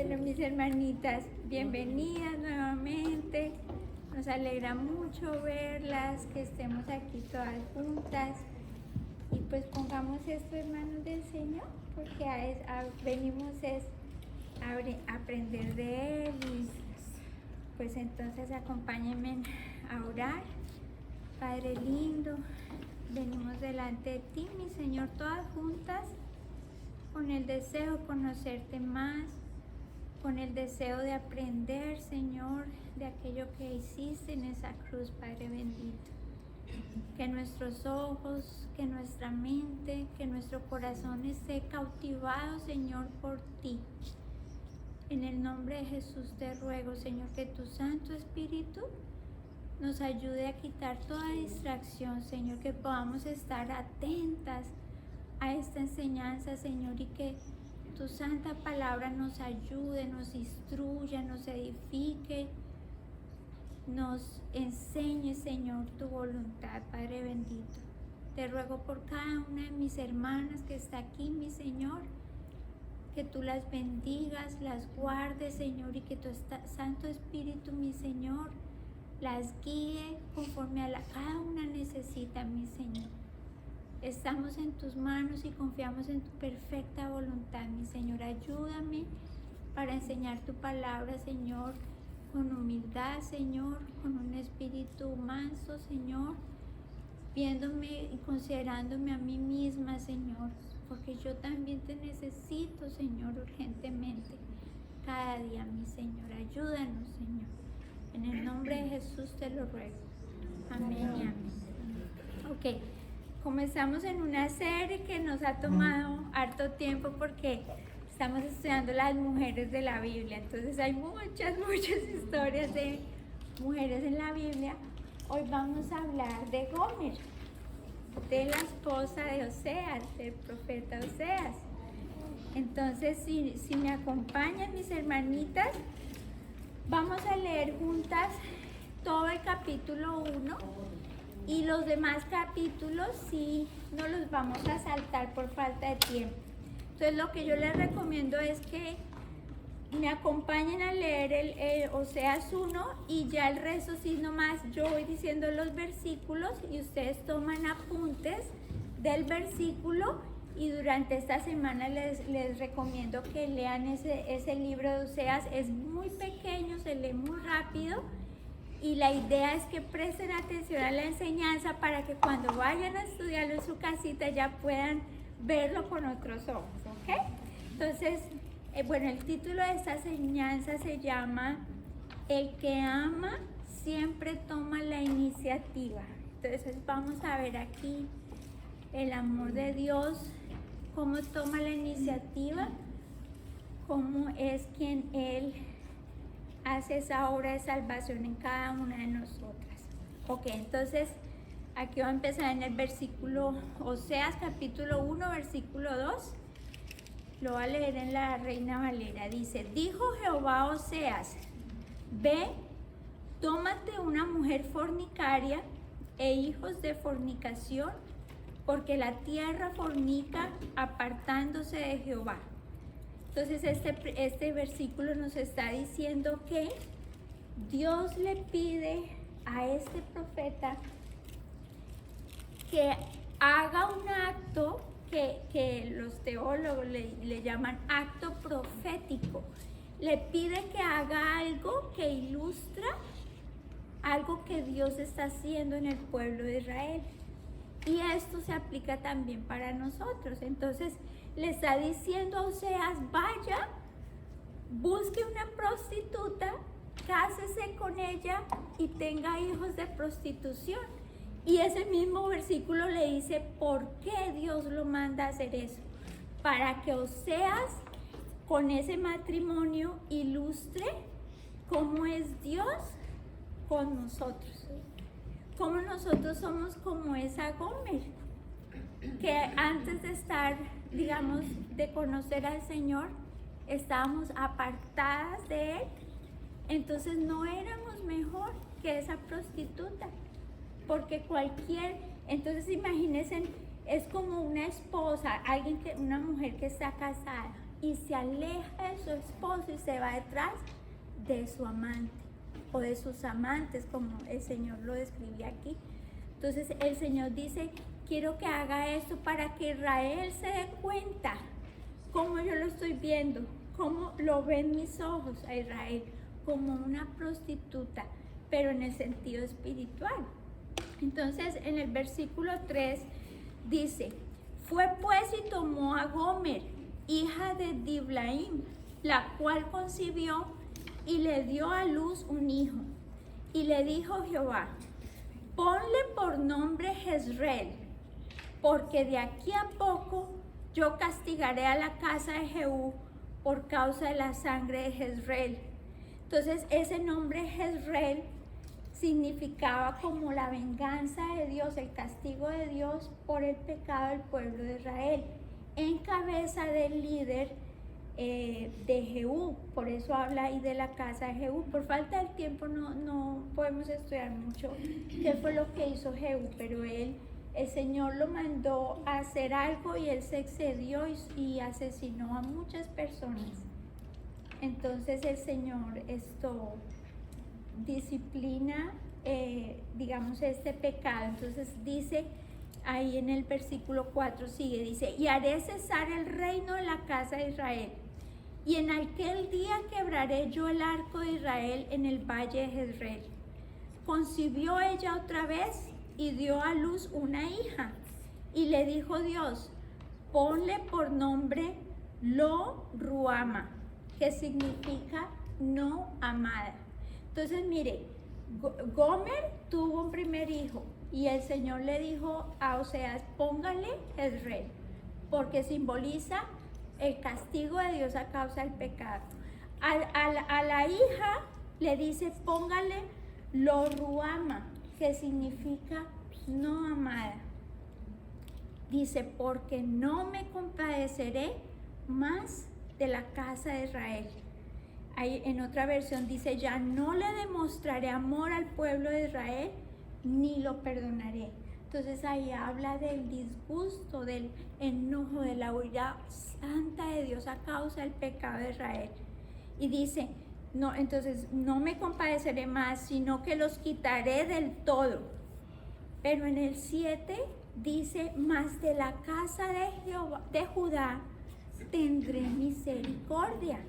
Bueno, mis hermanitas, bienvenidas nuevamente. Nos alegra mucho verlas, que estemos aquí todas juntas. Y pues pongamos esto en manos del Señor, porque venimos a aprender de Él. Y pues entonces acompáñenme a orar. Padre lindo, venimos delante de ti, mi Señor, todas juntas, con el deseo de conocerte más, con el deseo de aprender, Señor, de aquello que hiciste en esa cruz, Padre bendito. Que nuestros ojos, que nuestra mente, que nuestro corazón esté cautivado, Señor, por ti. En el nombre de Jesús te ruego, Señor, que tu Santo Espíritu nos ayude a quitar toda distracción, Señor, que podamos estar atentas a esta enseñanza, Señor, y que tu santa palabra nos ayude, nos instruya, nos edifique, nos enseñe, Señor, tu voluntad, Padre bendito. Te ruego por cada una de mis hermanas que está aquí, mi Señor, que tú las bendigas, las guardes, Señor, y que tu Santo Espíritu, mi Señor, las guíe conforme a cada una necesita, mi Señor. Estamos en tus manos y confiamos en tu perfecta voluntad, mi Señor. Ayúdame para enseñar tu palabra, Señor, con humildad, Señor, con un espíritu manso, Señor, viéndome y considerándome a mí misma, Señor, porque yo también te necesito, Señor, urgentemente, cada día, mi Señor. Ayúdanos, Señor. En el nombre de Jesús te lo ruego. Amén y amén. Ok. Comenzamos en una serie que nos ha tomado harto tiempo porque estamos estudiando las mujeres de la Biblia. Entonces hay muchas historias de mujeres en la Biblia. Hoy vamos a hablar de Gomer, de la esposa de Oseas, del profeta Oseas. Entonces, si me acompañan mis hermanitas, vamos a leer juntas todo el capítulo 1. Y los demás capítulos sí no los vamos a saltar por falta de tiempo. Entonces lo que yo les recomiendo es que me acompañen a leer el Oseas 1 y ya el resto sí nomás yo voy diciendo los versículos y ustedes toman apuntes del versículo y durante esta semana les recomiendo que lean ese libro de Oseas. Es muy pequeño, se lee muy rápido. Y la idea es que presten atención a la enseñanza para que cuando vayan a estudiarlo en su casita ya puedan verlo con otros ojos, ¿ok? Entonces, bueno, el título de esta enseñanza se llama El que ama siempre toma la iniciativa. Entonces vamos a ver aquí el amor de Dios, cómo toma la iniciativa, cómo es quien Él hace esa obra de salvación en cada una de nosotras. Ok, entonces aquí va a empezar en el versículo, Oseas capítulo 1, versículo 2. Lo voy a leer en la Reina Valera. Dice: dijo Jehová a Oseas, ve, tómate una mujer fornicaria e hijos de fornicación, porque la tierra fornica apartándose de Jehová. Entonces este versículo nos está diciendo que Dios le pide a este profeta que haga un acto que los teólogos le llaman acto profético. Le pide que haga algo que ilustra algo que Dios está haciendo en el pueblo de Israel. Y esto se aplica también para nosotros. Entonces le está diciendo a Oseas, vaya, busque una prostituta, cásese con ella y tenga hijos de prostitución. Y ese mismo versículo le dice por qué Dios lo manda a hacer eso. Para que Oseas con ese matrimonio ilustre cómo es Dios con nosotros. Cómo nosotros somos como esa Gomer, que antes de estar, digamos, de conocer al Señor, estábamos apartadas de Él. Entonces no éramos mejor que esa prostituta, porque entonces imagínense, es como una esposa, una mujer que está casada, y se aleja de su esposo y se va detrás de su amante o de sus amantes, como el Señor lo describe aquí. Entonces el Señor dice, quiero que haga esto para que Israel se dé cuenta cómo yo lo estoy viendo, cómo lo ven mis ojos a Israel, como una prostituta, pero en el sentido espiritual. Entonces en el versículo 3 dice, fue pues y tomó a Gomer, hija de Diblaim, la cual concibió y le dio a luz un hijo. Y le dijo Jehová, ponle por nombre Jezreel, porque de aquí a poco yo castigaré a la casa de Jehú por causa de la sangre de Jezreel. Entonces ese nombre Jezreel significaba como la venganza de Dios, el castigo de Dios por el pecado del pueblo de Israel, en cabeza del líder de Jehú. Por eso habla ahí de la casa de Jehú. Por falta de tiempo no podemos estudiar mucho qué fue lo que hizo Jehú, pero el Señor lo mandó a hacer algo y él se excedió y asesinó a muchas personas. Entonces el Señor disciplina, digamos, este pecado. Entonces dice ahí en el versículo 4, sigue, dice, y haré cesar el reino de la casa de Israel, y en aquel día quebraré yo el arco de Israel en el valle de Jezreel. Concibió ella otra vez y dio a luz una hija, y le dijo Dios, ponle por nombre Lo Ruama, que significa no amada. Entonces mire, Gomer tuvo un primer hijo y el Señor le dijo a Oseas, póngale Jezreel, porque simboliza el castigo de Dios a causa del pecado. A la hija le dice, póngale Lo Ruama, que significa no amada. Dice, porque no me compadeceré más de la casa de Israel. Ahí, en otra versión dice, ya no le demostraré amor al pueblo de Israel, ni lo perdonaré. Entonces ahí habla del disgusto, del enojo, de la ira santa de Dios a causa del pecado de Israel. Y dice, no, entonces no me compadeceré más, sino que los quitaré del todo. Pero en el 7 dice, mas de la casa de Judá tendré misericordia,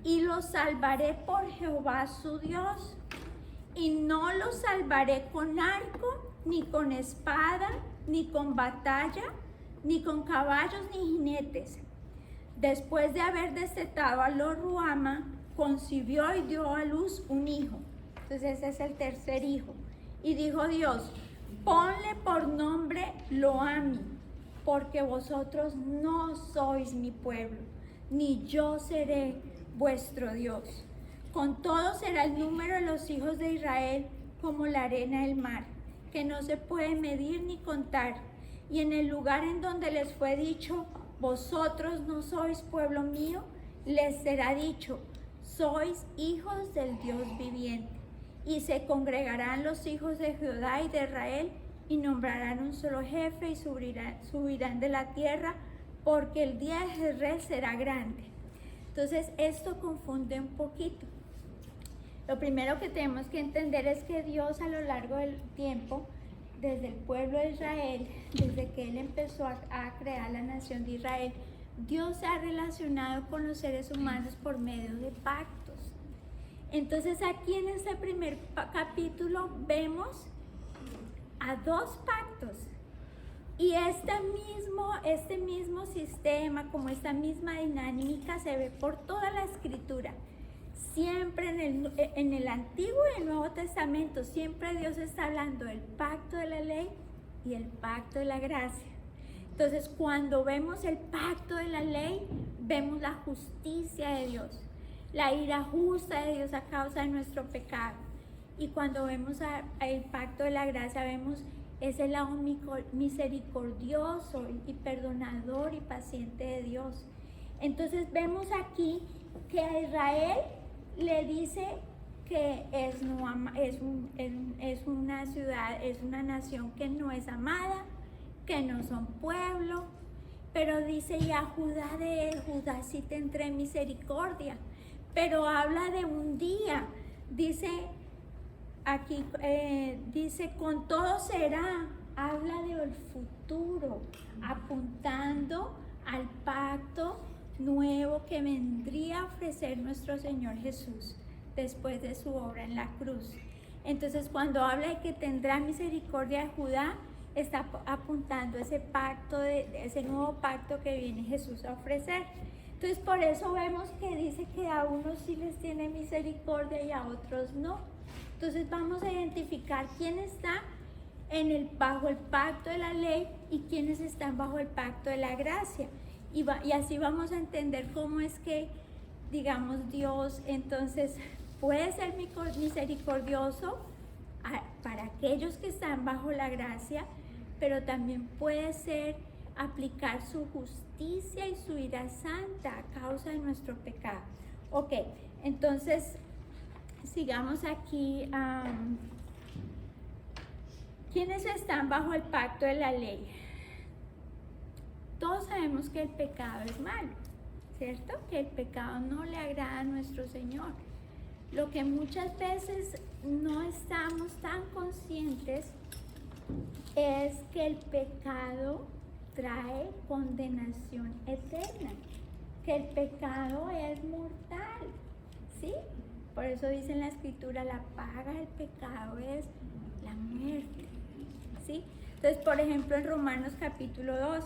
y los salvaré por Jehová su Dios, y no los salvaré con arco, ni con espada, ni con batalla, ni con caballos, ni jinetes. Después de haber destetado a Lo Ruama, concibió y dio a luz un hijo. Entonces ese es el tercer hijo. Y dijo Dios, ponle por nombre Loami, porque vosotros no sois mi pueblo, ni yo seré vuestro Dios. Con todo será el número de los hijos de Israel como la arena del mar, que no se puede medir ni contar. Y en el lugar en donde les fue dicho, vosotros no sois pueblo mío, les será dicho, sois hijos del Dios viviente. Y se congregarán los hijos de Judá y de Israel, y nombrarán un solo jefe, y subirán de la tierra, porque el día de Jezreel será grande. Entonces esto confunde un poquito. Lo primero que tenemos que entender es que Dios a lo largo del tiempo, desde el pueblo de Israel, desde que Él empezó a crear la nación de Israel, Dios se ha relacionado con los seres humanos por medio de pactos. Entonces aquí en este primer capítulo vemos a dos pactos. Y este mismo sistema, como esta misma dinámica, se ve por toda la Escritura. Siempre en el Antiguo y el Nuevo Testamento, siempre Dios está hablando del pacto de la ley y el pacto de la gracia. Entonces, cuando vemos el pacto de la ley, vemos la justicia de Dios, la ira justa de Dios a causa de nuestro pecado. Y cuando vemos el pacto de la gracia, vemos ese lado misericordioso y perdonador y paciente de Dios. Entonces vemos aquí que a Israel le dice que es una ciudad, es una nación que no es amada, que no son pueblo, pero dice, y a Judá de él, Judá sí tendré misericordia, pero habla de un día, dice aquí, dice, con todo será, habla del futuro, apuntando al pacto nuevo que vendría a ofrecer nuestro Señor Jesús después de su obra en la cruz. Entonces, cuando habla de que tendrá misericordia de Judá, está apuntando ese pacto, ese nuevo pacto que viene Jesús a ofrecer. Entonces, por eso vemos que dice que a unos sí les tiene misericordia y a otros no. Entonces, vamos a identificar quién está bajo el pacto de la ley y quiénes están bajo el pacto de la gracia. Y así vamos a entender cómo es que, digamos, Dios entonces puede ser misericordioso para aquellos que están bajo la gracia, pero también puede ser aplicar su justicia y su ira santa a causa de nuestro pecado. Ok, entonces sigamos aquí. ¿Quiénes están bajo el pacto de la ley? Todos sabemos que el pecado es malo, ¿cierto? Que el pecado no le agrada a nuestro Señor. Lo que muchas veces no estamos tan conscientes es que el pecado trae condenación eterna, que el pecado es mortal, ¿sí? Por eso dice en la Escritura, la paga del pecado es la muerte, ¿sí? Entonces, por ejemplo, en Romanos capítulo 2,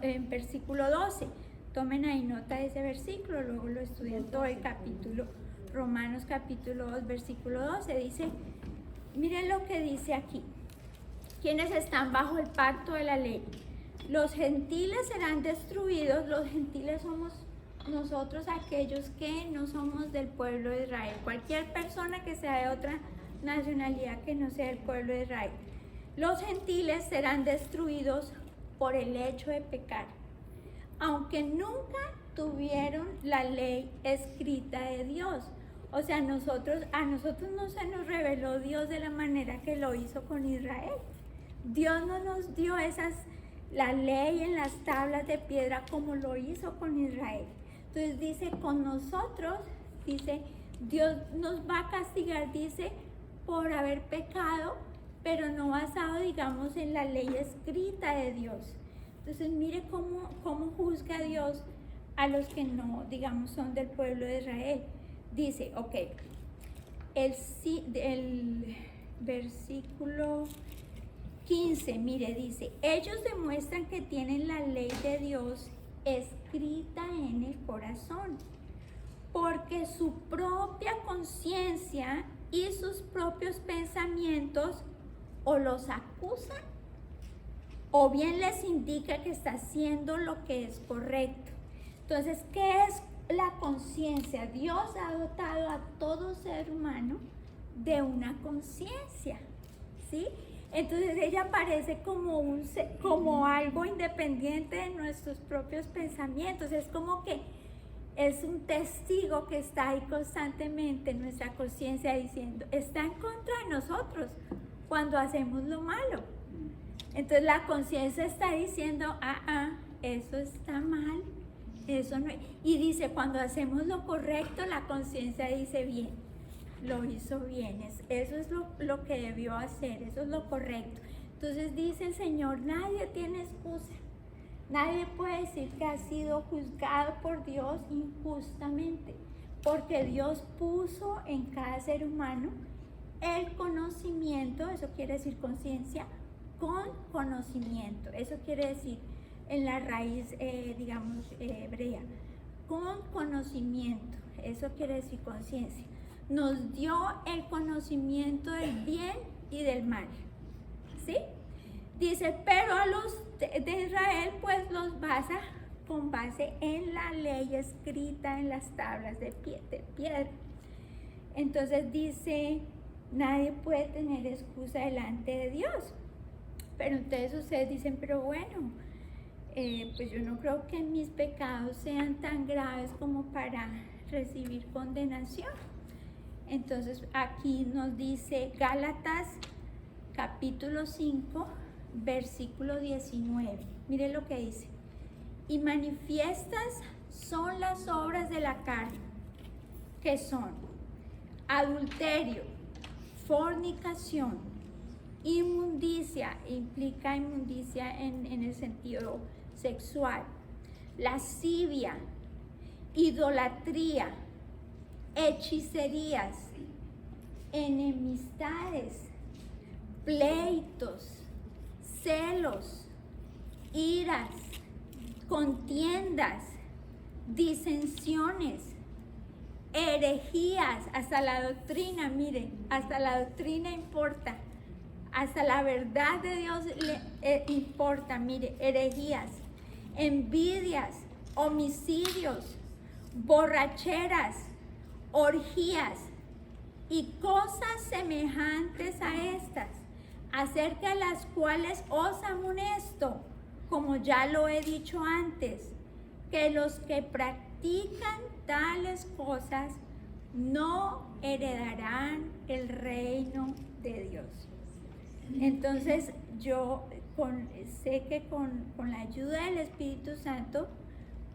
en versículo 12, tomen ahí nota de ese versículo, luego lo estudian todo el capítulo. Romanos capítulo 2, versículo 12, dice, miren lo que dice aquí. ¿Quiénes están bajo el pacto de la ley? Los gentiles serán destruidos. Los gentiles somos nosotros, aquellos que no somos del pueblo de Israel. Cualquier persona que sea de otra nacionalidad que no sea el pueblo de Israel. Los gentiles serán destruidos por el hecho de pecar, aunque nunca tuvieron la ley escrita de Dios. O sea, a nosotros no se nos reveló Dios de la manera que lo hizo con Israel. Dios no nos dio la ley en las tablas de piedra como lo hizo con Israel. Entonces dice, con nosotros, dice, Dios nos va a castigar, dice, por haber pecado, pero no basado, digamos, en la ley escrita de Dios. Entonces mire cómo juzga Dios a los que no, digamos, son del pueblo de Israel. Dice, ok, el versículo 15, mire, dice, ellos demuestran que tienen la ley de Dios escrita en el corazón, porque su propia conciencia y sus propios pensamientos o los acusan o bien les indica que está haciendo lo que es correcto. Entonces, ¿qué es la conciencia? Dios ha dotado a todo ser humano de una conciencia, ¿sí? Entonces ella aparece como algo independiente de nuestros propios pensamientos. Es como que es un testigo que está ahí constantemente en nuestra conciencia diciendo, está en contra de nosotros cuando hacemos lo malo. Entonces la conciencia está diciendo, eso está mal, eso no. Y dice, cuando hacemos lo correcto, la conciencia dice, bien, lo hizo bien, eso es lo que debió hacer, eso es lo correcto. Entonces dice el Señor, nadie tiene excusa, nadie puede decir que ha sido juzgado por Dios injustamente, porque Dios puso en cada ser humano el conocimiento, eso quiere decir conciencia, con conocimiento, eso quiere decir en la raíz, digamos, hebrea, con conocimiento, eso quiere decir conciencia. Nos dio el conocimiento del bien y del mal, ¿sí? Dice, pero a los de Israel pues los basa con base en la ley escrita en las tablas de piedra. Entonces dice, nadie puede tener excusa delante de Dios. Pero entonces ustedes dicen, pero bueno, pues yo no creo que mis pecados sean tan graves como para recibir condenación. Entonces aquí nos dice Gálatas capítulo 5, versículo 19. Mire lo que dice. Y manifiestas son las obras de la carne, que son adulterio, fornicación, inmundicia, implica inmundicia en el sentido sexual, lascivia, idolatría, hechicerías, enemistades, pleitos, celos, iras, contiendas, disensiones, herejías, hasta la doctrina, miren, hasta la doctrina importa, hasta la verdad de Dios importa, mire, herejías, envidias, homicidios, borracheras, orgías y cosas semejantes a estas, acerca de las cuales os amonesto, como ya lo he dicho antes, que los que practican tales cosas no heredarán el reino de Dios. Entonces yo sé que con la ayuda del Espíritu Santo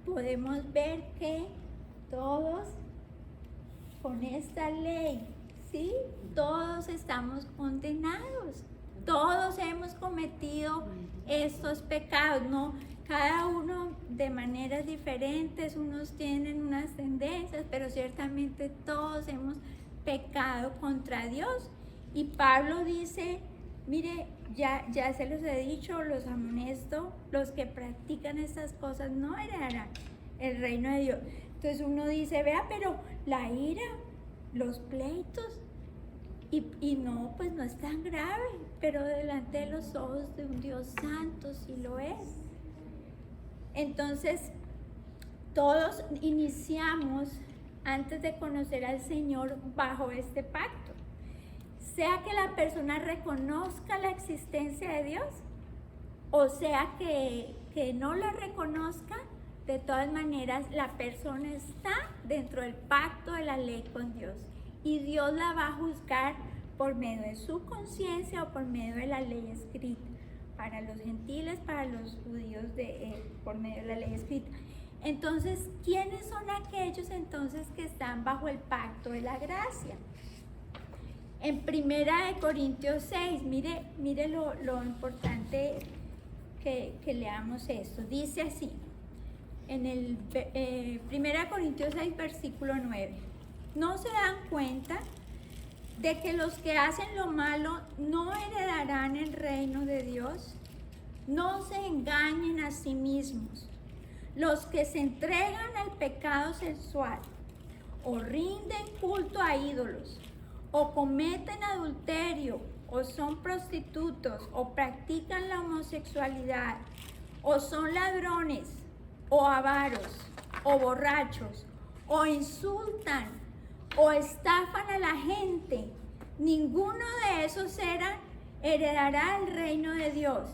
podemos ver que todos con esta ley, ¿sí? Todos estamos condenados, todos hemos cometido estos pecados, ¿no? Cada uno de maneras diferentes, unos tienen unas tendencias, pero ciertamente todos hemos pecado contra Dios. Y Pablo dice, mire, ya se los he dicho, los amonesto, los que practican estas cosas no heredarán el reino de Dios. Entonces uno dice, vea, pero la ira, los pleitos, y no, pues no es tan grave, pero delante de los ojos de un Dios santo sí lo es. Entonces, todos iniciamos antes de conocer al Señor bajo este pacto. Sea que la persona reconozca la existencia de Dios, o sea que no la reconozca, de todas maneras la persona está dentro del pacto de la ley con Dios. Y Dios la va a juzgar por medio de su conciencia o por medio de la ley escrita. Para los gentiles, para los judíos, por medio de la ley escrita. Entonces, ¿quiénes son aquellos entonces que están bajo el pacto de la gracia? En 1 Corintios 6, mire lo importante que leamos esto. Dice así, en el 1 Corintios 6, versículo 9. ¿No se dan cuenta de que los que hacen lo malo no heredarán el reino de Dios? No se engañen a sí mismos. Los que se entregan al pecado sexual, o rinden culto a ídolos, o cometen adulterio, o son prostitutos, o practican la homosexualidad, o son ladrones, o avaros, o borrachos, o insultan, o estafan a la gente, ninguno de esos heredará el reino de Dios.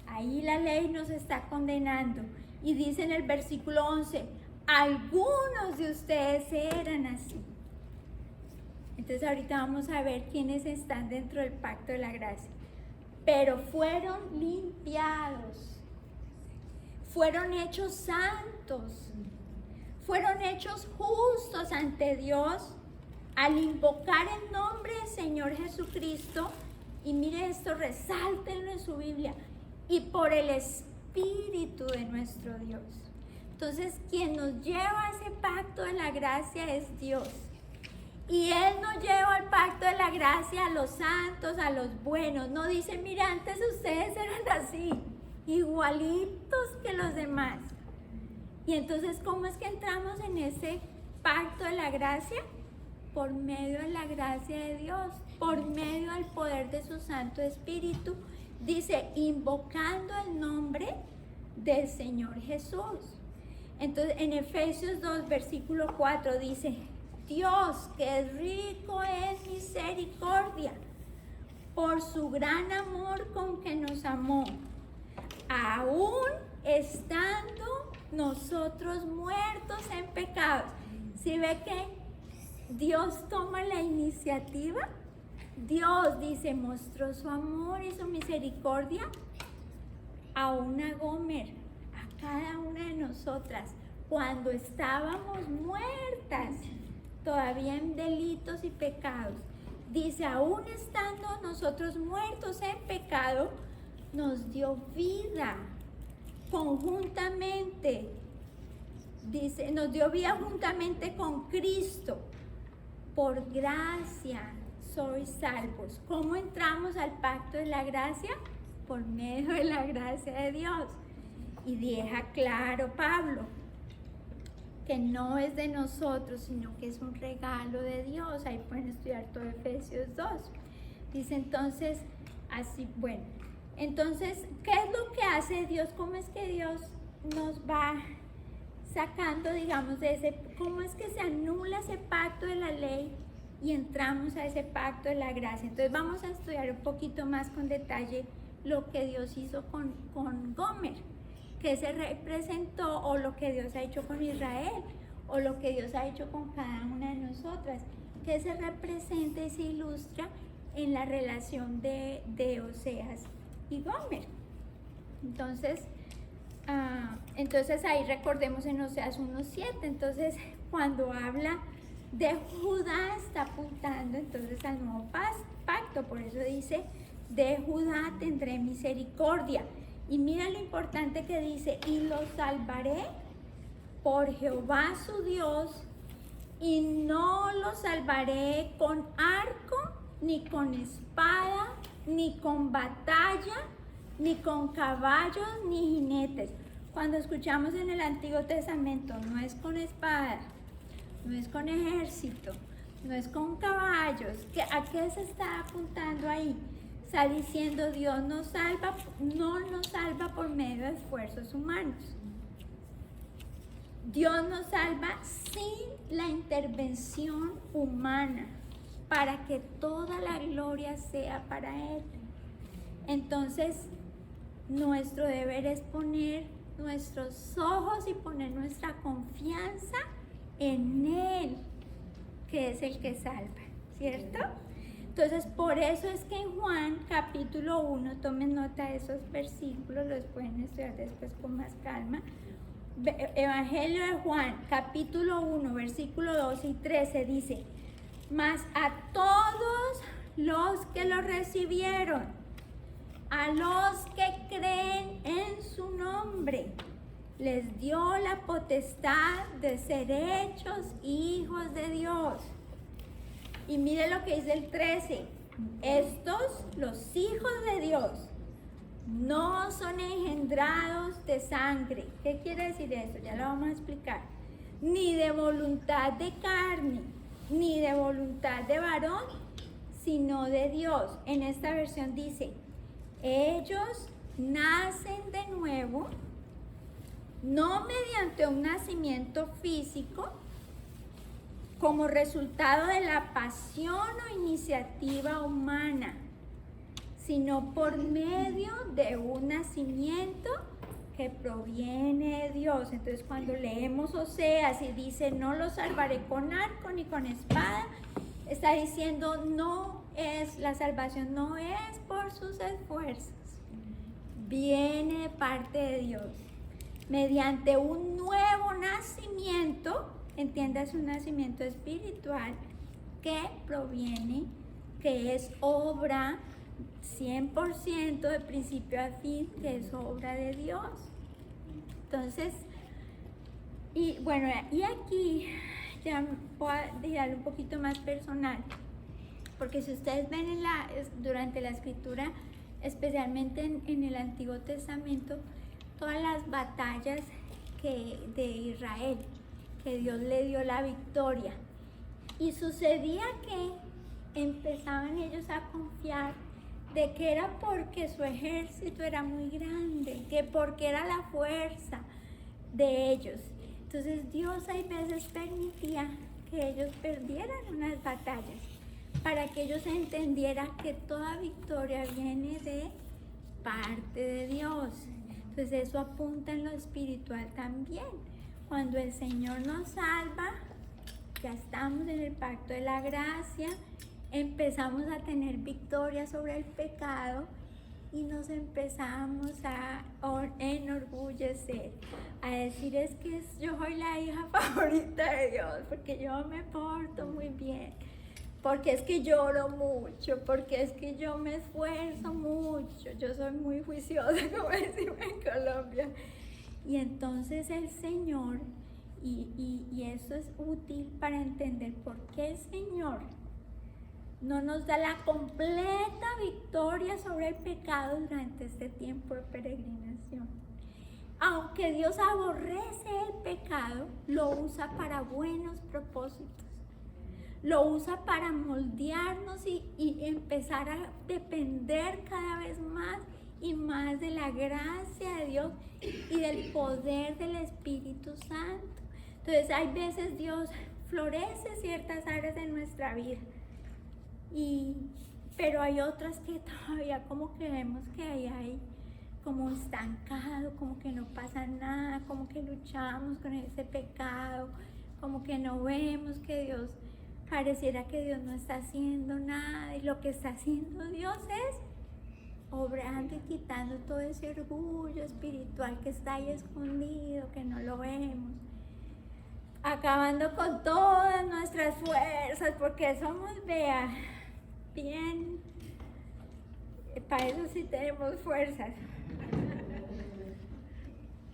Ahí la ley nos está condenando. Y dice en el versículo 11, algunos de ustedes eran así. Entonces ahorita vamos a ver quiénes están dentro del pacto de la gracia. Pero fueron limpiados, fueron hechos santos, fueron hechos justos ante Dios al invocar el nombre del Señor Jesucristo. Y mire esto, resáltenlo en su Biblia. Y por el Espíritu de nuestro Dios. Entonces, quien nos lleva a ese pacto de la gracia es Dios. Y Él nos lleva al pacto de la gracia a los santos, a los buenos. No dice, mira, antes ustedes eran así, igualitos que los demás. Y entonces, ¿cómo es que entramos en ese pacto de la gracia? Por medio de la gracia de Dios, por medio del poder de su Santo Espíritu. Dice, invocando el nombre del Señor Jesús. Entonces, en Efesios 2, versículo 4 dice, Dios, que es rico en misericordia, por su gran amor con que nos amó, aún estando nosotros muertos en pecados. ¿Sí ve que Dios toma la iniciativa? Dios dice, mostró su amor y su misericordia aún a Gomer, a cada una de nosotras, cuando estábamos muertas, todavía en delitos y pecados. Dice, aún estando nosotros muertos en pecado, nos dio vida conjuntamente. Dice, nos dio vida juntamente con Cristo. Por gracia sois salvos. ¿Cómo entramos al pacto de la gracia? Por medio de la gracia de Dios. Y deja claro Pablo que no es de nosotros, sino que es un regalo de Dios. Ahí pueden estudiar todo Efesios 2. Dice entonces, así, bueno, entonces, ¿qué es lo que hace Dios? ¿Cómo es que Dios nos va sacando, digamos, de ese, cómo es que se anula ese pacto de la ley y entramos a ese pacto de la gracia? Entonces vamos a estudiar un poquito más con detalle lo que Dios hizo con Gomer, que se representó, o lo que Dios ha hecho con Israel, o lo que Dios ha hecho con cada una de nosotras, que se representa y se ilustra en la relación de Oseas y Gomer. Entonces ahí recordemos en Oseas 1:7, entonces cuando habla de Judá está apuntando entonces al nuevo pacto, por eso dice, de Judá tendré misericordia. Y mira lo importante que dice, y lo salvaré por Jehová su Dios, y no lo salvaré con arco, ni con espada, ni con batalla, ni con caballos, ni jinetes. Cuando escuchamos en el Antiguo Testamento, no es con espada, no es con ejército, no es con caballos. ¿A qué se está apuntando ahí? Está diciendo, Dios no nos salva por medio de esfuerzos humanos. Dios nos salva sin la intervención humana, para que toda la gloria sea para Él. Entonces, nuestro deber es poner nuestros ojos y poner nuestra confianza en Él, que es el que salva, ¿cierto? Entonces, por eso es que en Juan capítulo 1, tomen nota de esos versículos, los pueden estudiar después con más calma. Evangelio de Juan, capítulo 1, versículo 12 y 13 dice, mas a todos los que lo recibieron, a los que creen en su nombre, les dio la potestad de ser hechos hijos de Dios. Y mire lo que dice el 13, estos, los hijos de Dios, no son engendrados de sangre. ¿Qué quiere decir eso? Ya lo vamos a explicar. Ni de voluntad de carne, ni de voluntad de varón, sino de Dios. En esta versión dice, ellos nacen de nuevo, no mediante un nacimiento físico, como resultado de la pasión o iniciativa humana, sino por medio de un nacimiento que proviene de Dios. Entonces, cuando leemos Oseas y dice, no los salvaré con arco ni con espada, está diciendo, la salvación no es por sus esfuerzos, viene de parte de Dios, mediante un nuevo nacimiento, entiendas, un nacimiento espiritual que proviene, que es obra 100% de principio a fin, que es obra de Dios. Entonces, y bueno, y aquí ya voy a dejarlo un poquito más personal, porque si ustedes ven durante la escritura, especialmente en el Antiguo Testamento, todas las batallas de Israel, que Dios le dio la victoria, y sucedía que empezaban ellos a confiar de que era porque su ejército era muy grande, que porque era la fuerza de ellos. Entonces Dios hay veces permitía que ellos perdieran unas batallas, para que ellos entendieran que toda victoria viene de parte de Dios. Entonces eso apunta en lo espiritual también. Cuando el Señor nos salva, ya estamos en el pacto de la gracia, empezamos a tener victoria sobre el pecado, y nos empezamos a enorgullecer, a decir es que yo soy la hija favorita de Dios, porque yo me porto muy bien, porque es que lloro mucho, porque es que yo me esfuerzo mucho, yo soy muy juiciosa, como decimos en Colombia. Y entonces el Señor, y eso es útil para entender por qué el Señor no nos da la completa victoria sobre el pecado durante este tiempo de peregrinación. Aunque Dios aborrece el pecado, lo usa para buenos propósitos. Lo usa para moldearnos y empezar a depender cada vez más y más de la gracia de Dios y del poder del Espíritu Santo. Entonces hay veces Dios florece ciertas áreas de nuestra vida, pero hay otras que todavía como que vemos que ahí hay como estancado, como que no pasa nada, como que luchamos con ese pecado, como que no vemos que Dios, pareciera que Dios no está haciendo nada, y lo que está haciendo Dios es obrando y quitando todo ese orgullo espiritual que está ahí escondido, que no lo vemos, acabando con todas nuestras fuerzas, porque somos, vea, bien, para eso sí tenemos fuerzas.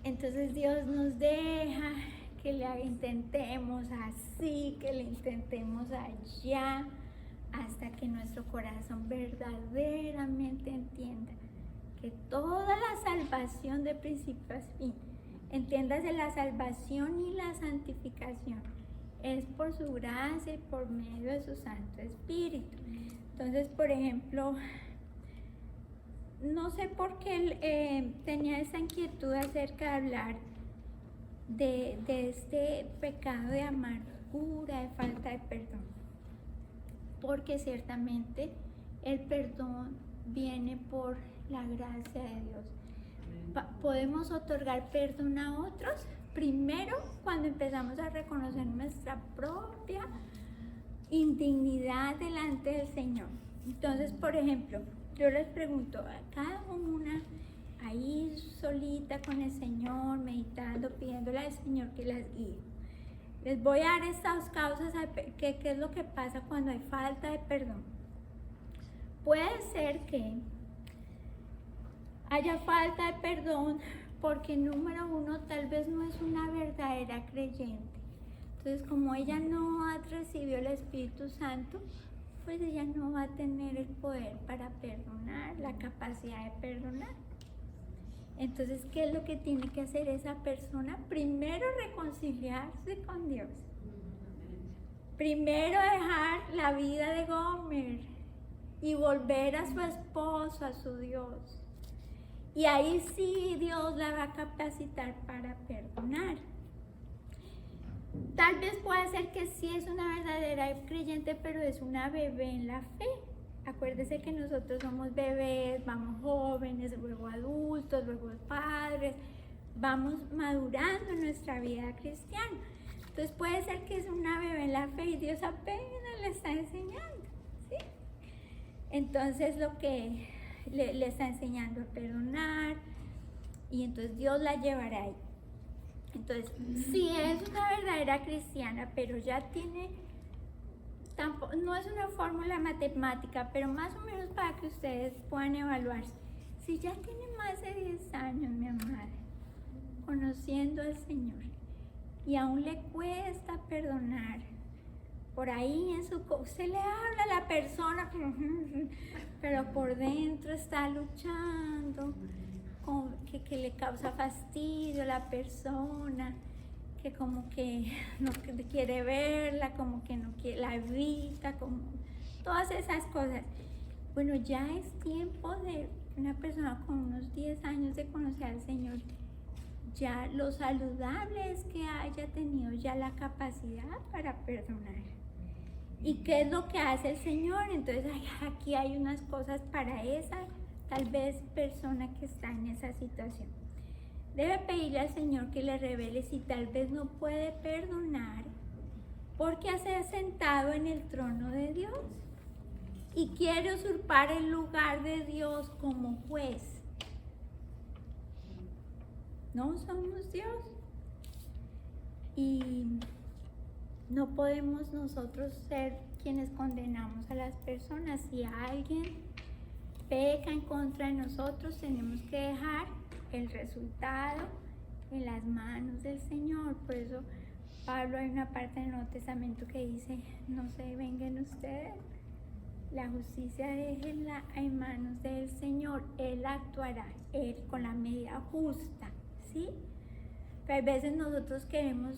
Entonces Dios nos deja que le intentemos así, que le intentemos allá, hasta que nuestro corazón verdaderamente entienda que toda la salvación de principio a fin, entiéndase la salvación y la santificación, es por su gracia y por medio de su Santo Espíritu. Entonces, por ejemplo, no sé por qué tenía esa inquietud acerca de hablar de este pecado de amargura, de falta de perdón, porque ciertamente el perdón viene por la gracia de Dios. Podemos otorgar perdón a otros primero cuando empezamos a reconocer nuestra propia indignidad delante del Señor. Entonces, por ejemplo, yo les pregunto a cada una ahí solita con el Señor, meditando, pidiéndole al Señor que las guíe. Les voy a dar estas causas, ¿qué es lo que pasa cuando hay falta de perdón? Puede ser que haya falta de perdón porque, número uno, tal vez no es una verdadera creyente. Entonces, como ella no ha recibido el Espíritu Santo, pues ella no va a tener el poder para perdonar, la capacidad de perdonar. Entonces, ¿qué es lo que tiene que hacer esa persona? Primero, reconciliarse con Dios. Primero, dejar la vida de Gomer y volver a su esposo, a su Dios. Y ahí sí Dios la va a capacitar para perdonar. Tal vez pueda ser que sí es una verdadera creyente, pero es una bebé en la fe. Acuérdese que nosotros somos bebés, vamos jóvenes, luego adultos, luego padres, vamos madurando en nuestra vida cristiana. Entonces puede ser que es una bebé en la fe y Dios apenas le está enseñando, ¿sí? Entonces lo que le está enseñando a perdonar, y entonces Dios la llevará ahí. Entonces, si es una verdadera cristiana, pero ya tiene, no es una fórmula matemática, pero más o menos para que ustedes puedan evaluarse. Si ya tiene más de 10 años, mi amada, conociendo al Señor, y aún le cuesta perdonar, por ahí usted le habla a la persona, pero por dentro está luchando, que le causa fastidio a la persona, que como que no quiere verla, como que no quiere, la evita, como todas esas cosas. Bueno, ya es tiempo de una persona con unos 10 años de conocer al Señor. Ya lo saludable es que haya tenido ya la capacidad para perdonar. ¿Y qué es lo que hace el Señor? Entonces aquí hay unas cosas para esa tal vez persona que está en esa situación. Debe pedirle al Señor que le revele si tal vez no puede perdonar porque se ha sentado en el trono de Dios. y quiere usurpar el lugar de Dios como juez. No somos Dios. Y no podemos nosotros ser quienes condenamos a las personas. Si alguien peca en contra de nosotros, tenemos que dejar el resultado en las manos del Señor. Por eso Pablo, hay una parte del Nuevo Testamento que dice: no se vengan ustedes, la justicia déjenla en manos del Señor. Él actuará, Él con la medida justa, ¿sí? Pero a veces nosotros queremos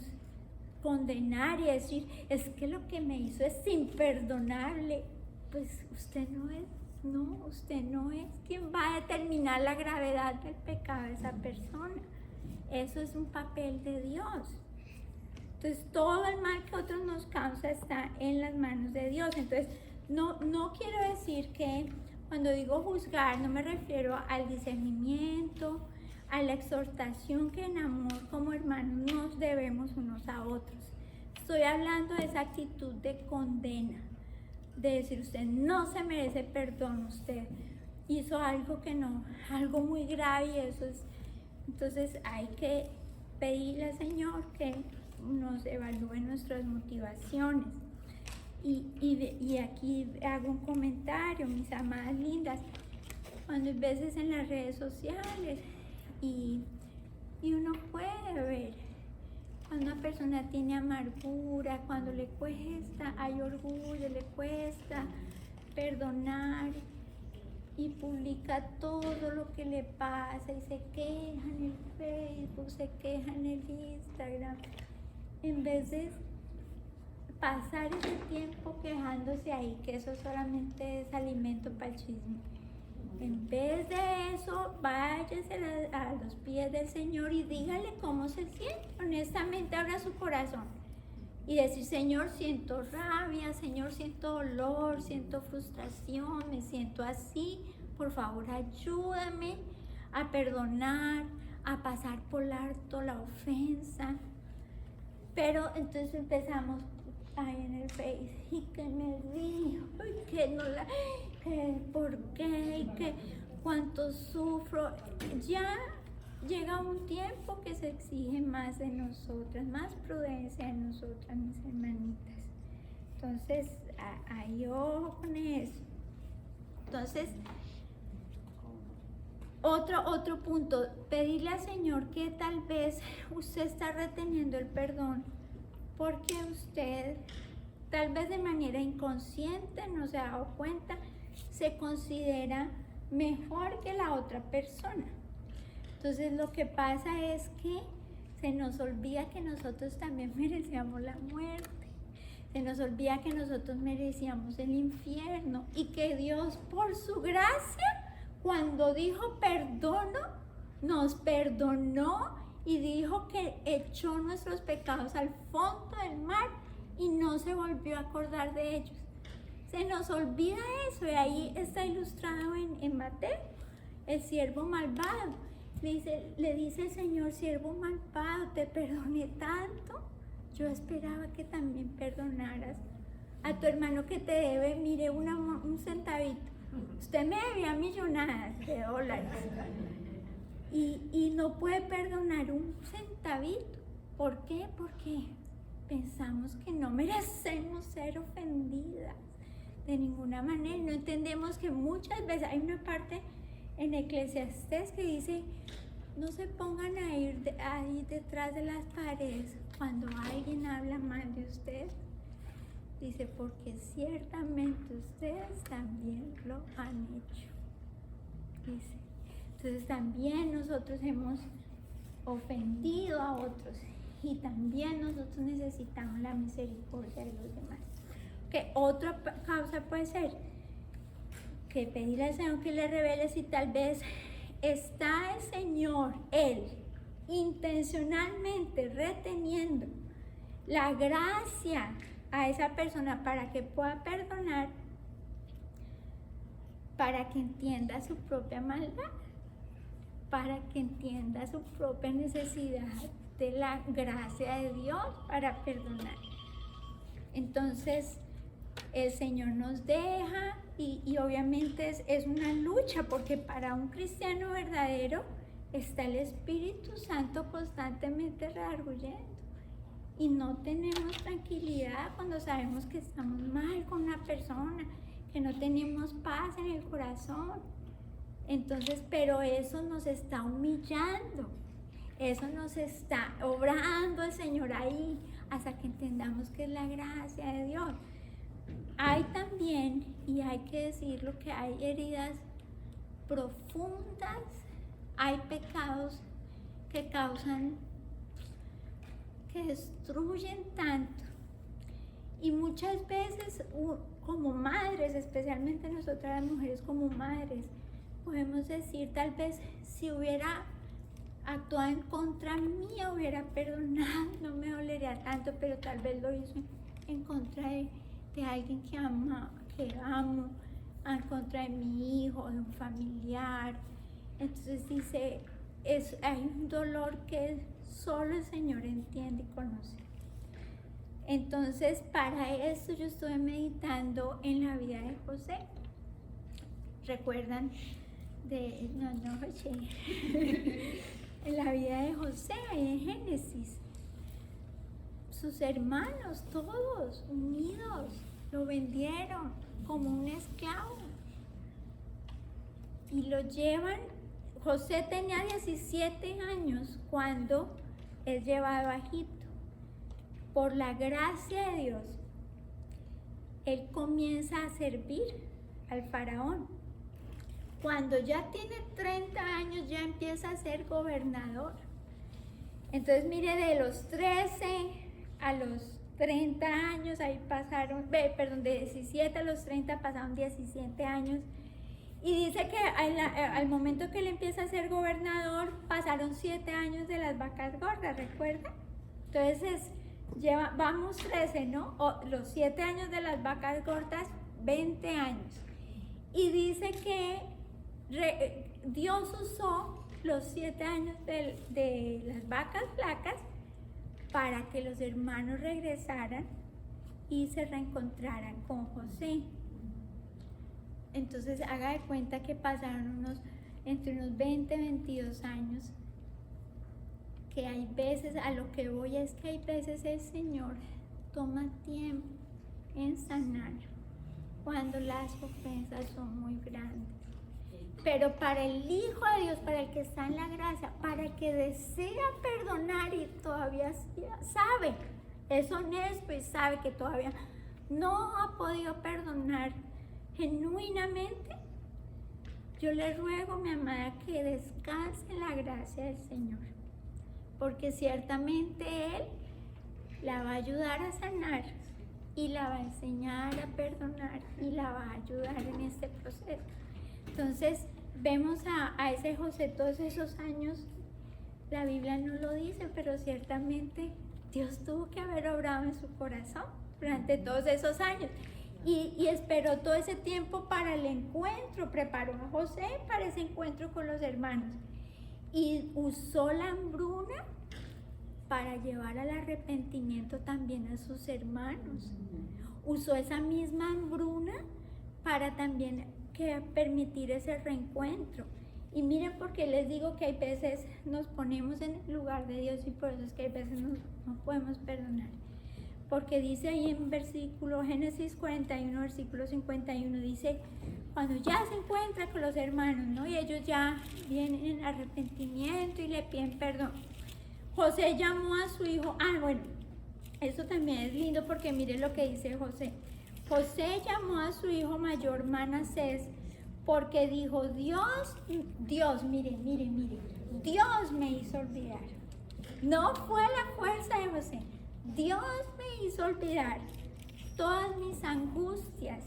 condenar y decir: es que lo que me hizo es imperdonable. Pues usted no es quien va a determinar la gravedad del pecado de esa persona. Eso es un papel de Dios. Entonces todo el mal que otros nos causa está en las manos de Dios. Entonces no quiero decir que cuando digo juzgar no me refiero al discernimiento, a la exhortación que en amor como hermanos nos debemos unos a otros. Estoy hablando de esa actitud de condena, de decir: usted no se merece perdón, usted hizo algo que no, algo muy grave, y eso es. Entonces hay que pedirle al Señor que nos evalúe nuestras motivaciones. Y aquí hago un comentario, mis amadas lindas. Cuando a veces en las redes sociales y uno puede ver cuando una persona tiene amargura, cuando le cuesta, hay orgullo, le cuesta perdonar, y publica todo lo que le pasa y se queja en el Facebook, se queja en el Instagram, en vez de pasar ese tiempo quejándose ahí, que eso solamente es alimento para el chisme. En vez de eso, váyase a los pies del Señor y dígale cómo se siente. Honestamente, abra su corazón y decir: Señor, siento rabia, Señor, siento dolor, siento frustración, me siento así. Por favor, ayúdame a perdonar, a pasar por alto la ofensa. Pero entonces empezamos ahí en el Face: y que me dijo, y que no la, que por qué, y que cuánto sufro. Ya llega un tiempo que se exige más de nosotras, más prudencia de nosotras, mis hermanitas. Entonces, ahí ojo con eso. Entonces, otro punto, pedirle al Señor que tal vez usted está reteniendo el perdón porque usted, tal vez de manera inconsciente, no se ha dado cuenta, se considera mejor que la otra persona. Entonces lo que pasa es que se nos olvida que nosotros también merecíamos la muerte. Se nos olvida que nosotros merecíamos el infierno, y que Dios, por su gracia, cuando dijo perdono, nos perdonó y dijo que echó nuestros pecados al fondo del mar y no se volvió a acordar de ellos. Se nos olvida eso, y ahí está ilustrado en Mateo, el siervo malvado. Le dice el Señor: siervo malvado, te perdoné tanto, yo esperaba que también perdonaras a tu hermano que te debe, mire, un centavito. Usted me debía millonadas de dólares y no puede perdonar un centavito. ¿Por qué? Porque pensamos que no merecemos ser ofendidas de ninguna manera. No entendemos que muchas veces hay una parte en Eclesiastés que dice: no se pongan a ir ahí detrás de las paredes cuando alguien habla mal de usted. Dice: porque ciertamente ustedes también lo han hecho. Dice, entonces también nosotros hemos ofendido a otros, y también nosotros necesitamos la misericordia de los demás. Que otra causa puede ser que pedirle al Señor que le revele si tal vez está el Señor, Él, intencionalmente reteniendo la gracia a esa persona para que pueda perdonar, para que entienda su propia maldad, para que entienda su propia necesidad de la gracia de Dios para perdonar. Entonces, el Señor nos deja y obviamente es una lucha, porque para un cristiano verdadero está el Espíritu Santo constantemente redarguyendo. Y no tenemos tranquilidad cuando sabemos que estamos mal con una persona, que no tenemos paz en el corazón. Entonces, pero eso nos está humillando, eso nos está obrando el Señor ahí, hasta que entendamos que es la gracia de Dios. Hay también, y hay que decirlo, que hay heridas profundas, hay pecados que causan, que destruyen tanto. Y muchas veces, como madres, especialmente nosotras las mujeres como madres, podemos decir, tal vez si hubiera actuado en contra mía, hubiera perdonado, no me dolería tanto, pero tal vez lo hizo en contra de alguien que amo, en contra de mi hijo, de un familiar. Entonces dice, hay un dolor que solo el Señor entiende y conoce. Entonces, para esto yo estuve meditando en la vida de José. ¿Recuerdan? En la vida de José, en Génesis, sus hermanos, todos unidos, lo vendieron como un esclavo y lo llevan. José tenía 17 años cuando es llevado a Egipto. Por la gracia de Dios, él comienza a servir al faraón. Cuando ya tiene 30 años ya empieza a ser gobernador. Entonces mire, de los 13 a los 30 años, ahí pasaron, de 17 a los 30 pasaron 17 años. Y dice que al momento que él empieza a ser gobernador, pasaron 7 años de las vacas gordas, ¿recuerda? Entonces vamos 13, ¿no? Los 7 años de las vacas gordas, 20 años. Y dice que Dios usó los 7 años de las vacas flacas para que los hermanos regresaran y se reencontraran con José. Entonces haga de cuenta que pasaron entre unos 20 y 22 años, que hay veces, a lo que voy es que hay veces el Señor toma tiempo en sanar cuando las ofensas son muy grandes. Pero para el Hijo de Dios, para el que está en la gracia, para el que desea perdonar y todavía sabe, es honesto y sabe que todavía no ha podido perdonar genuinamente, yo le ruego, mi amada, que descanse en la gracia del Señor, porque ciertamente Él la va a ayudar a sanar y la va a enseñar a perdonar y la va a ayudar en este proceso. Entonces vemos a ese José todos esos años. La Biblia no lo dice, pero ciertamente Dios tuvo que haber obrado en su corazón durante todos esos años. Y esperó todo ese tiempo para el encuentro, preparó a José para ese encuentro con los hermanos. Y usó la hambruna para llevar al arrepentimiento también a sus hermanos. Usó esa misma hambruna para también permitir ese reencuentro. Y miren, porque les digo que hay veces nos ponemos en el lugar de Dios y por eso es que hay veces no podemos perdonar. Porque dice ahí en Génesis 41, versículo 51, dice, cuando ya se encuentra con los hermanos, ¿no? Y ellos ya vienen en arrepentimiento y le piden perdón. José llamó a su hijo, bueno, eso también es lindo porque miren lo que dice José. José llamó a su hijo mayor Manasés porque dijo, Dios, mire, Dios me hizo olvidar. No fue la fuerza de José. Dios me hizo olvidar todas mis angustias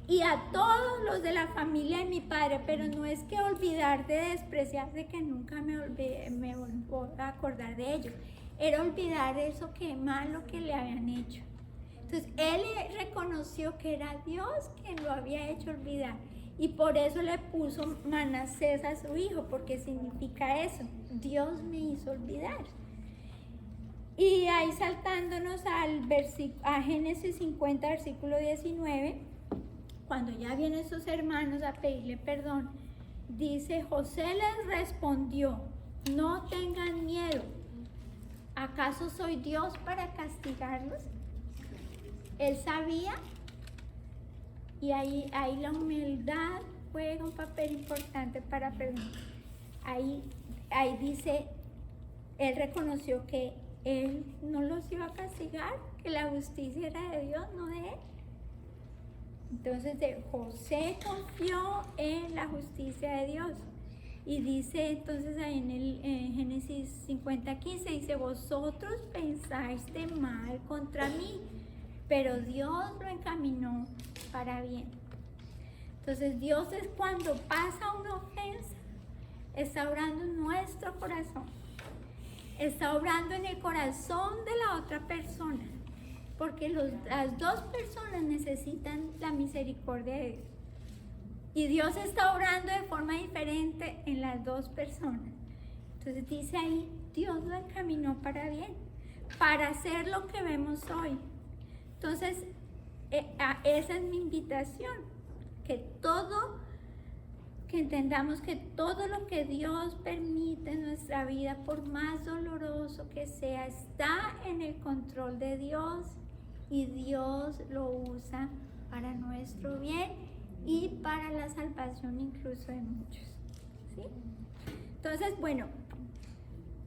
y a todos los de la familia de mi padre, pero no es que olvidar de despreciar, de que nunca me volví a acordar de ellos. Era olvidar eso que malo que le habían hecho. Entonces él reconoció que era Dios quien lo había hecho olvidar y por eso le puso Manasés a su hijo, porque significa eso, Dios me hizo olvidar. Entonces, Dios me hizo olvidar. Todas mis angustias y a todos los de la familia de mi padre, pero no es que olvidar de despreciar, de que nunca me volví a acordar de ellos. Era olvidar eso que malo que le habían hecho. Entonces él reconoció que era Dios quien lo había hecho olvidar y por eso le puso Manasés a su hijo, porque significa eso, Dios me hizo olvidar. Y ahí saltándonos a Génesis 50, versículo 19, cuando ya vienen sus hermanos a pedirle perdón, dice, José les respondió, no tengan miedo, ¿acaso soy Dios para castigarlos? Él sabía, y ahí la humildad juega un papel importante para perdonar. Ahí dice, él reconoció que él no los iba a castigar, que la justicia era de Dios, no de él. Entonces José confió en la justicia de Dios. Y dice entonces ahí en Génesis 50:15, dice, vosotros pensáis de mal contra mí, pero Dios lo encaminó para bien. Entonces Dios es cuando pasa una ofensa, está obrando en nuestro corazón, está obrando en el corazón de la otra persona, porque las dos personas necesitan la misericordia de Dios. Y Dios está obrando de forma diferente en las dos personas. Entonces dice ahí, Dios lo encaminó para bien, para hacer lo que vemos hoy. Entonces, esa es mi invitación, que entendamos que todo lo que Dios permite en nuestra vida, por más doloroso que sea, está en el control de Dios y Dios lo usa para nuestro bien y para la salvación incluso de muchos, ¿sí? Entonces, bueno,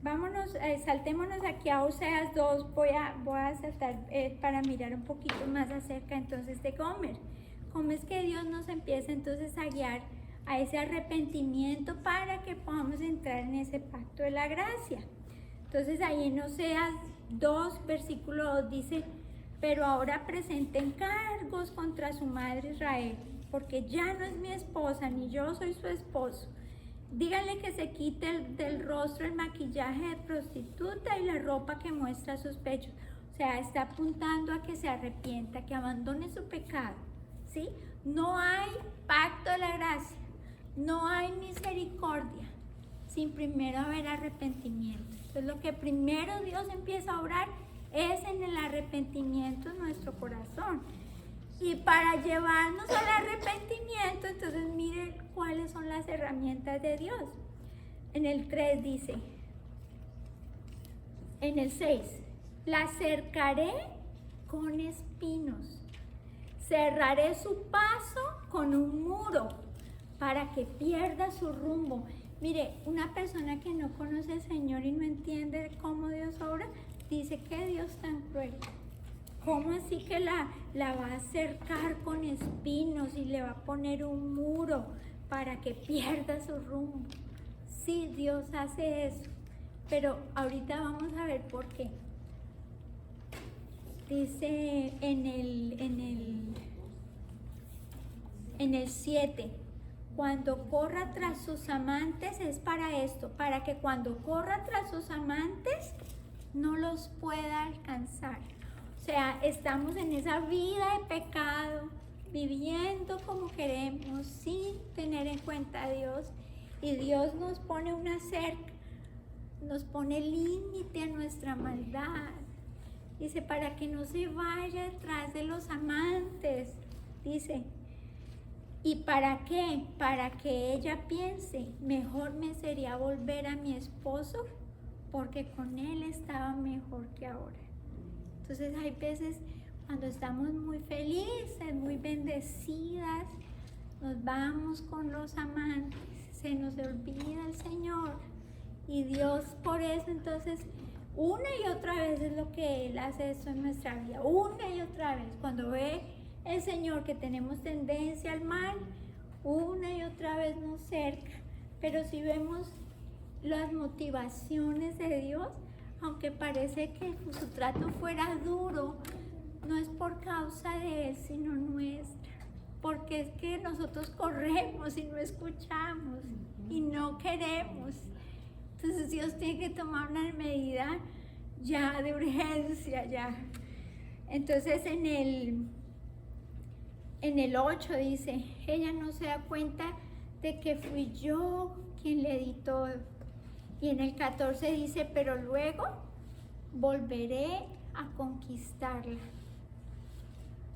vámonos, saltémonos aquí a Oseas 2, voy a saltar para mirar un poquito más acerca entonces de Gomer. Cómo es que Dios nos empieza entonces a guiar a ese arrepentimiento para que podamos entrar en ese pacto de la gracia. Entonces ahí en Oseas 2, versículo 2 dice, pero ahora presenten cargos contra su madre Israel, porque ya no es mi esposa, ni yo soy su esposo. Díganle que se quite del rostro el maquillaje de prostituta y la ropa que muestra sus pechos. O sea, está apuntando a que se arrepienta, que abandone su pecado, ¿sí? No hay pacto de la gracia, no hay misericordia sin primero haber arrepentimiento. Entonces, lo que primero Dios empieza a obrar es en el arrepentimiento en nuestro corazón. Y para llevarnos al arrepentimiento, entonces mire cuáles son las herramientas de Dios. En el 3 dice, en el 6, la cercaré con espinos, cerraré su paso con un muro para que pierda su rumbo. Mire, una persona que no conoce al Señor y no entiende cómo Dios obra, dice que Dios tan cruel. ¿Cómo así que la va a cercar con espinos y le va a poner un muro para que pierda su rumbo? Sí, Dios hace eso, pero ahorita vamos a ver por qué. Dice en el 7, cuando corra tras sus amantes, es para esto, para que cuando corra tras sus amantes no los pueda alcanzar. O sea, estamos en esa vida de pecado, viviendo como queremos, sin tener en cuenta a Dios. Y Dios nos pone una cerca, nos pone límite a nuestra maldad. Dice, para que no se vaya detrás de los amantes. Dice, ¿y para qué? Para que ella piense, mejor me sería volver a mi esposo, porque con él estaba mejor que ahora. Entonces hay veces cuando estamos muy felices, muy bendecidas, nos vamos con los amantes, se nos olvida el Señor. Y Dios por eso entonces una y otra vez es lo que Él hace esto en nuestra vida. Una y otra vez, cuando ve el Señor que tenemos tendencia al mal, una y otra vez nos cerca. Pero si vemos las motivaciones de Dios, aunque parece que su trato fuera duro, no es por causa de Él, sino nuestra. Porque es que nosotros corremos y no escuchamos y no queremos. Entonces Dios tiene que tomar una medida ya de urgencia, ya. Entonces en el 8 dice, ella no se da cuenta de que fui yo quien le di todo. Y en el 14 dice, pero luego volveré a conquistarla.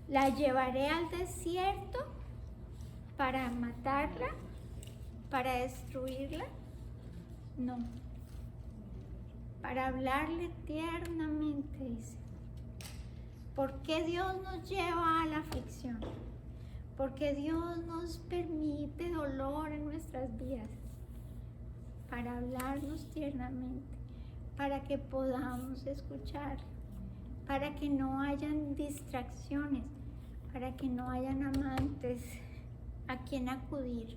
La llevaré al desierto para matarla, para destruirla. No, para hablarle tiernamente, dice. ¿Por qué Dios nos lleva a la aflicción? Porque Dios nos permite dolor en nuestras vidas para hablarnos tiernamente, para que podamos escuchar, para que no hayan distracciones, para que no hayan amantes a quien acudir,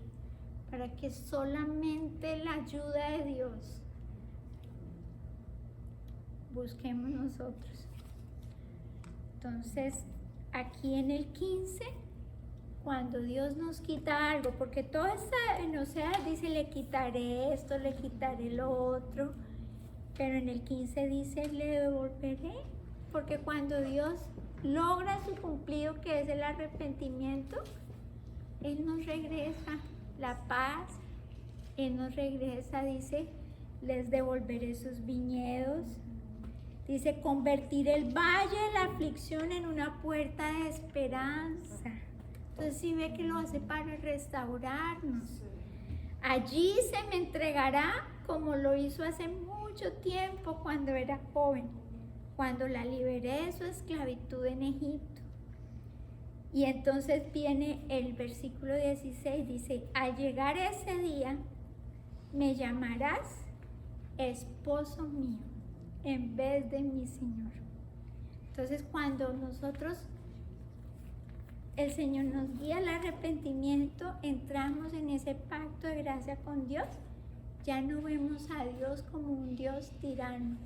para que solamente la ayuda de Dios busquemos nosotros. Entonces, aquí en el 15, cuando Dios nos quita algo, porque todo está en Oseas dice, le quitaré esto, le quitaré lo otro, pero en el 15 dice, le devolveré, porque cuando Dios logra su cumplido, que es el arrepentimiento, Él nos regresa la paz, Él nos regresa, dice, les devolveré sus viñedos, dice, convertir el valle de la aflicción en una puerta de esperanza. Entonces sí ve que lo hace para restaurarnos. Allí se me entregará como lo hizo hace mucho tiempo cuando era joven, cuando la liberé de su esclavitud en Egipto. Y entonces viene el versículo 16, dice, al llegar ese día, me llamarás esposo mío en vez de mi Señor. Entonces cuando el Señor nos guía al arrepentimiento, entramos en ese pacto de gracia con Dios, ya no vemos a Dios como un Dios tirano,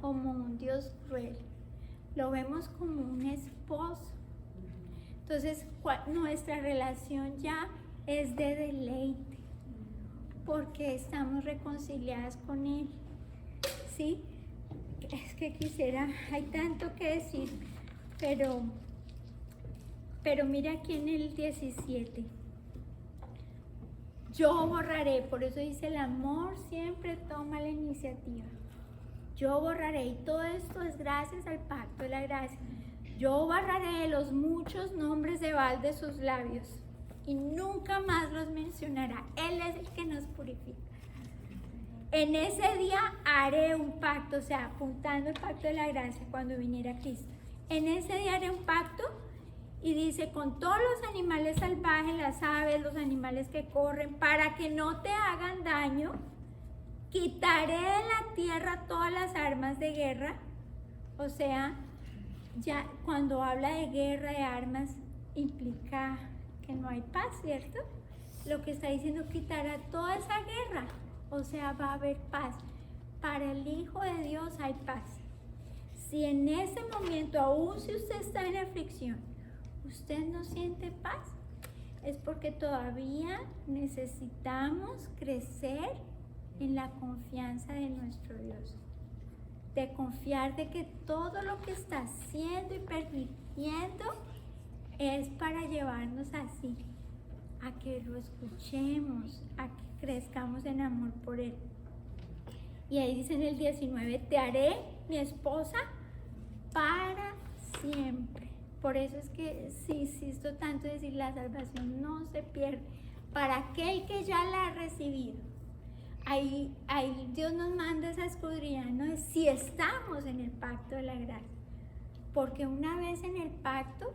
como un Dios cruel, lo vemos como un esposo. Entonces nuestra relación ya es de deleite, porque estamos reconciliadas con Él, ¿sí? Es que quisiera, hay tanto que decir, pero mira aquí en el 17, yo borraré, por eso dice el amor siempre toma la iniciativa, yo borraré, y todo esto es gracias al pacto de la gracia, yo borraré los muchos nombres de Baal de sus labios y nunca más los mencionará, Él es el que nos purifica. En ese día haré un pacto, o sea, apuntando el pacto de la gracia cuando viniera Cristo. En ese día haré un pacto y dice, con todos los animales salvajes, las aves, los animales que corren, para que no te hagan daño, quitaré de la tierra todas las armas de guerra. O sea, ya cuando habla de guerra, de armas, implica que no hay paz, ¿cierto? Lo que está diciendo, quitará toda esa guerra. O sea, va a haber paz. Para el Hijo de Dios hay paz. Si en ese momento, aún si usted está en aflicción, usted no siente paz, es porque todavía necesitamos crecer en la confianza de nuestro Dios. De confiar de que todo lo que está haciendo y permitiendo es para llevarnos así, a que lo escuchemos, a que crezcamos en amor por Él. Y ahí dice en el 19, te haré mi esposa para siempre. Por eso es que sí insisto tanto en decir, la salvación no se pierde. Para aquel que ya la ha recibido. Ahí Dios nos manda esa escudriña, ¿no? Si estamos en el pacto de la gracia. Porque una vez en el pacto,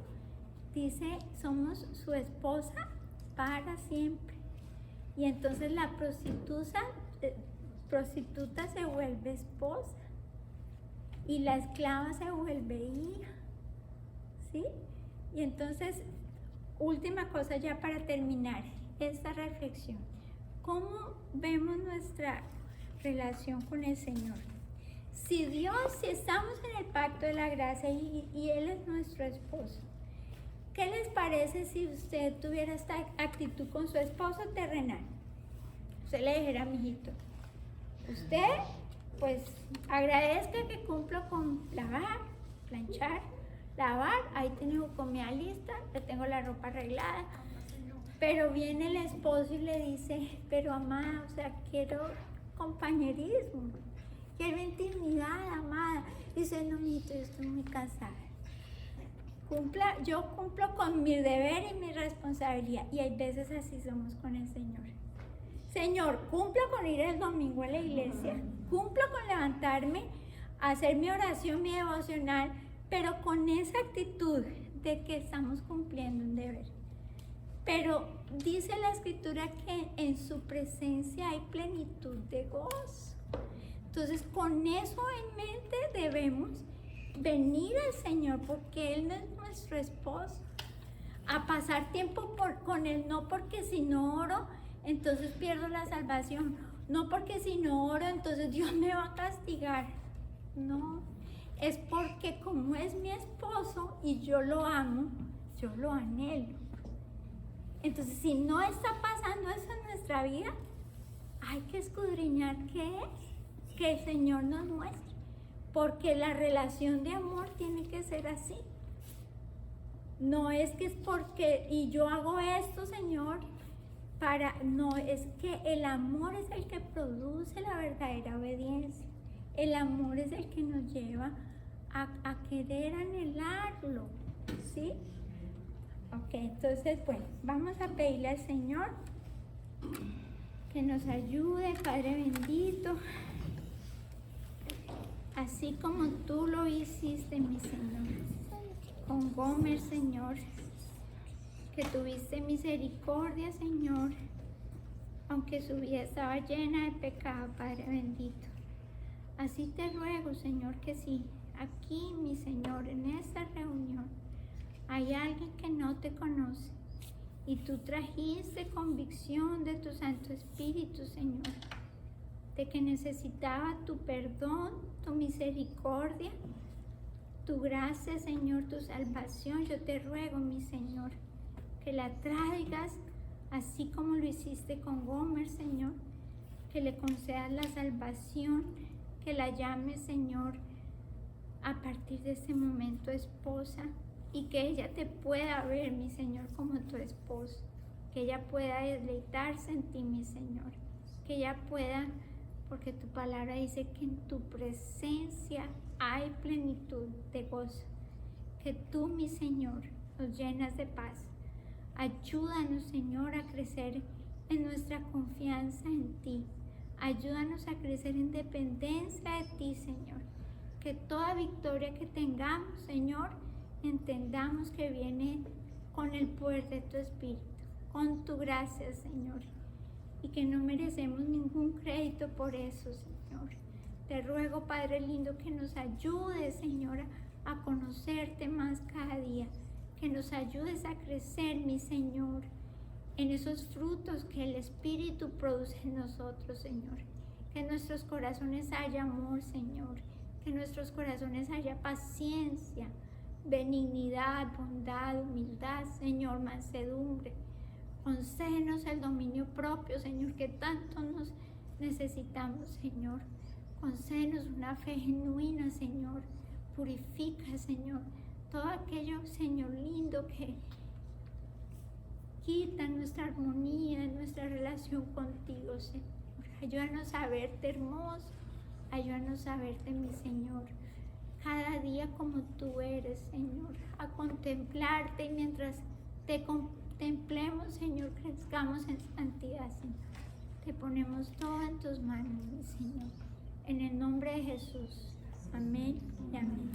dice, somos su esposa para siempre. Y entonces la prostituta se vuelve esposa y la esclava se vuelve hija, ¿sí? Y entonces, última cosa ya para terminar esta reflexión. ¿Cómo vemos nuestra relación con el Señor? Si estamos en el pacto de la gracia y Él es nuestro esposo, ¿qué les parece si usted tuviera esta actitud con su esposo terrenal? Usted le dijera, mijito, usted pues agradezca que cumplo con lavar, planchar, lavar, ahí tengo comida lista, le tengo la ropa arreglada, pero viene el esposo y le dice, pero mamá, o sea, quiero compañerismo, quiero intimidad, amada. Dice, no, mijito, yo estoy muy cansada. Yo cumplo con mi deber y mi responsabilidad. Y hay veces así somos con el Señor. Señor, cumplo con ir el domingo a la iglesia. Cumplo con levantarme, hacer mi oración, mi devocional, pero con esa actitud de que estamos cumpliendo un deber. Pero dice la Escritura que en su presencia hay plenitud de gozo. Entonces, con eso en mente debemos venir al Señor, porque Él no es nuestro esposo, a pasar tiempo con Él, no porque si no oro, entonces pierdo la salvación, no porque si no oro, entonces Dios me va a castigar. No, es porque como es mi esposo y yo lo amo, yo lo anhelo. Entonces, si no está pasando eso en nuestra vida, hay que escudriñar qué es, que el Señor nos muestre. Porque la relación de amor tiene que ser así. No es que es porque, y yo hago esto, Señor, no, es que el amor es el que produce la verdadera obediencia. El amor es el que nos lleva a querer anhelarlo, ¿sí? Ok, entonces, bueno, vamos a pedirle al Señor que nos ayude, Padre bendito. Así como tú lo hiciste, mi Señor, con Gomer, Señor, que tuviste misericordia, Señor, aunque su vida estaba llena de pecado, Padre bendito. Así te ruego, Señor, que si aquí, mi Señor, en esta reunión, hay alguien que no te conoce y tú trajiste convicción de tu Santo Espíritu, Señor, de que necesitaba tu perdón, tu misericordia, tu gracia, Señor, tu salvación. Yo te ruego, mi Señor, que la traigas así como lo hiciste con Gomer, Señor, que le concedas la salvación, que la llames, Señor, a partir de ese momento esposa, y que ella te pueda ver, mi Señor, como tu esposo, que ella pueda deleitarse en ti, mi Señor, que ella pueda, porque tu palabra dice que en tu presencia hay plenitud de gozo, que tú, mi Señor, nos llenas de paz. Ayúdanos, Señor, a crecer en nuestra confianza en ti. Ayúdanos a crecer en dependencia de ti, Señor. Que toda victoria que tengamos, Señor, entendamos que viene con el poder de tu Espíritu, con tu gracia, Señor. Y que no merecemos ningún crédito por eso, Señor. Te ruego, Padre lindo, que nos ayudes, Señor, a conocerte más cada día. Que nos ayudes a crecer, mi Señor, en esos frutos que el Espíritu produce en nosotros, Señor. Que en nuestros corazones haya amor, Señor. Que en nuestros corazones haya paciencia, benignidad, bondad, humildad, Señor, mansedumbre. Concédenos el dominio propio, Señor, que tanto nos necesitamos, Señor. Concédenos una fe genuina, Señor. Purifica, Señor, todo aquello, Señor, lindo que quita nuestra armonía, nuestra relación contigo, Señor. Ayúdanos a verte hermoso, ayúdanos a verte, mi Señor, cada día como tú eres, Señor, a contemplarte, y mientras te contemplemos, Señor, crezcamos en santidad, Señor. Te ponemos todo en tus manos, mi Señor, en el nombre de Jesús. Amén y amén.